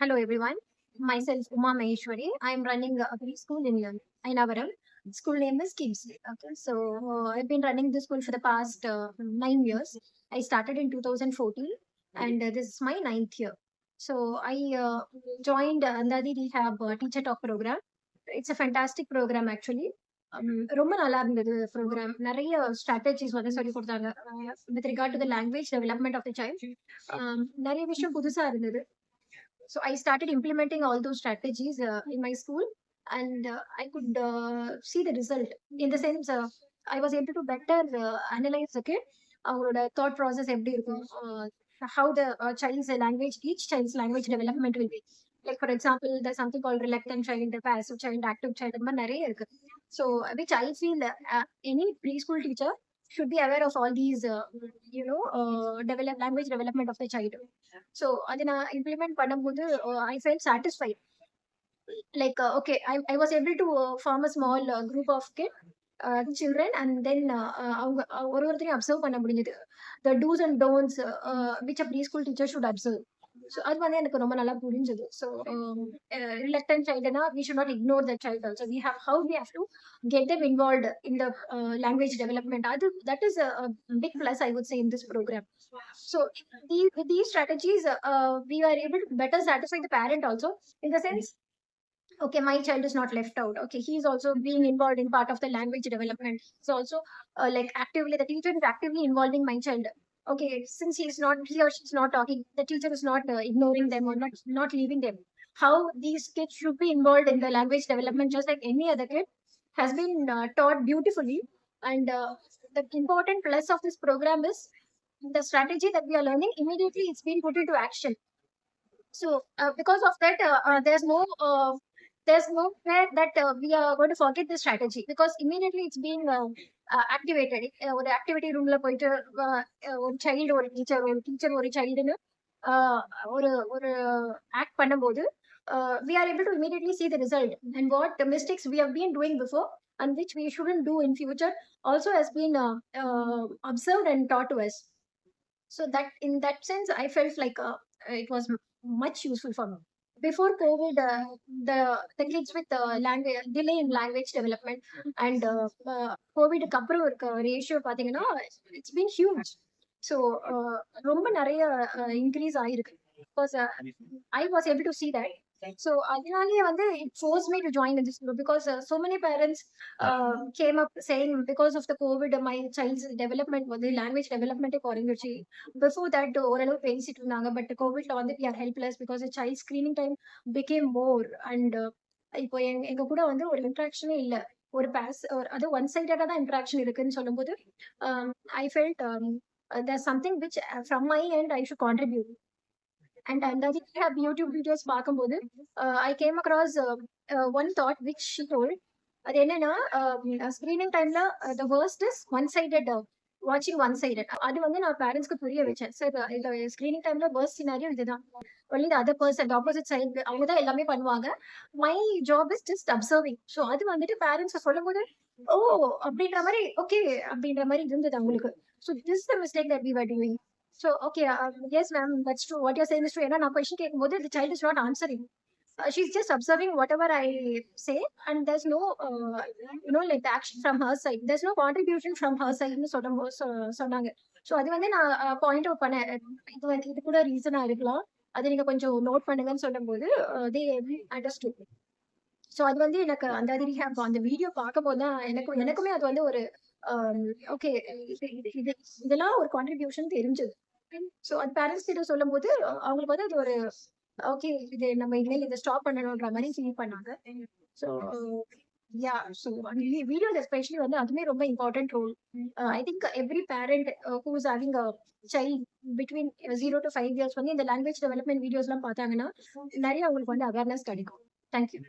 Hello everyone. Myself Uma Maheshwari. I am running a preschool in Ainabaram. School name is Kids. Okay, so I've been running this school for the past 9 years. I started in 2014, and this is my ninth year. So I joined Andadi Rehab Teacher Talk program. It's a fantastic program actually. ரொம்ப நல்லா இருந்தது program. நிறைய strategies வந்து சொல்லி கொடுத்தாங்க with regard to the language development of the child. நிறைய விஷயம் புதுசா இருந்தது. So I started implementing all those strategies in my school, and I could see the result. In the sense, I was able to better analyze the kid, அவங்களோட thought process எப்படி இருக்கும், how the child's language, each child's language development will be. Like for example, there's something called reluctant child, passive child, active child, அந்த மாதிரி நிறைய இருக்கு. So which I feel any preschool teacher should be aware of all these, language development of the child. So அதை நான் implement பண்ணும்போது I felt satisfied. Like okay, I was able to form a small group of children, and then அவங்க ஒரு ஒருத்தரையும் observe பண்ண முடிஞ்சது. The do's and don'ts which a preschool teacher should observe. So அது வந்து எனக்கு ரொம்ப நல்லா புரிஞ்சது. So reluctant childனா we should not ignore the child also. How we have to get them involved in the language development. That is a big plus, I would say, in this program. So with these strategies, we are able to better satisfy the parent also, in the sense, okay, my child is not left out. Okay, he is also being involved in part of the language development. So also like actively, the teacher is actively involving my child. Okay, since he or she is not talking, the teacher is not ignoring them or not leaving them. How these kids should be involved in the language development just like any other kid has been taught beautifully. And the important plus of this program is the strategy that we are learning, immediately it's been put into action. So because of that, there's no way that we are going to forget the strategy, because immediately it's being activated. ஒரு activity ரூம்ல போயிட்டு ஒரு child ஒரு teacher ஒரு சைல்டுன்னு ஒரு ஒரு act பண்ணும்போது we are able to immediately see the result, and what the mistakes we have been doing before and which we shouldn't do in future also has been observed and taught to us. So that in that sense, I felt like it was much useful for me. Before COVID, the kids with language delay in language development and COVID அப்புறம் இருக்க ratio பாத்தீங்கன்னா it's been huge. So ரொம்ப நிறைய increase ஆயிருக்கு, because I was able to see that. So அதனாலேயே வந்து it forced me to join in this group, because so many parents came up saying, because of the COVID, my child's development வந்து language development குறைஞ்சிருச்சு. Before that ஓரளவு பேசிட்டு இருந்தாங்க, but கோவிட்ல வந்து we are helpless because the child screening time became more. And இப்போ எங்க கூட வந்து ஒரு இன்ட்ராக்ஷனே இல்ல, ஒரு அது ஒன் சைடடா தான் இன்ட்ராக்ஷன் இருக்குன்னு சொல்லும்போது I felt there's something which from my end I should contribute. And Andadi have YouTube videos பார்க்கும்போது I came across one thought which she told. அது என்னன்னா, ஸ்கிரீனிங் டைம்ல the worst is one sided watching one sided. அது வந்து நான் பேரண்ட்ஸ்க்கு புரிய வச்சேன். சார், இந்த ஸ்கிரீனிங் டைம்ல worst scenario இதுதான். only the other person, the opposite side, அவங்க தான் எல்லாமே பண்ணுவாங்க. my job is just observing. So அது வந்துட்டு பேரண்ட்ஸ் சொல்லும்போது ஓ அப்படின்ற மாதிரி ஓகே அப்படின்ற மாதிரி இருந்தது அவங்களுக்கு. So this is the mistake that we were doing. So okay, yes ma'am, that's true, what you're saying is true. ஏன்னா நான் கொஸ்டின் கேட்கும்போது the child is not answering. She's just observing whatever I say, and there's no like the action from her side, there's no contribution from her side ன்னு சொன்னாங்க. So அது வந்து நான் point out பண்ணேன், இது கூட ரீசனா இருக்கலாம், அது நீங்க கொஞ்சம் நோட் பண்ணுங்கன்னு சொல்லும்போது they understood. ஸோ அது வந்து எனக்கு அந்த வீடியோ பார்க்கும்போது தான் எனக்குமே அது வந்து ஒரு ஓகே, இதெல்லாம் ஒரு கான்ட்ரிபியூஷன் தெரிஞ்சது. ஸோ அது பேரண்ட்ஸ் கிட்ட சொல்லும்போது அவங்களுக்கு வந்து அது ஒரு ஓகே, இது நம்ம இனிமேல் இதை ஸ்டாப் பண்ணணும்ன்ற மாதிரி ஃபீல் பண்ணாங்க. So yeah, so videos especially வந்து அதுவுமே ரொம்ப important role. I think every parent who is having a child between 0 to 5 years வந்து இந்த லாங்குவேஜ் டெவலப்மெண்ட் வீடியோஸ்லாம் பார்த்தாங்கன்னா நிறைய அவங்களுக்கு வந்து அவேர்னஸ் கிடைக்கும். தேங்க்யூ.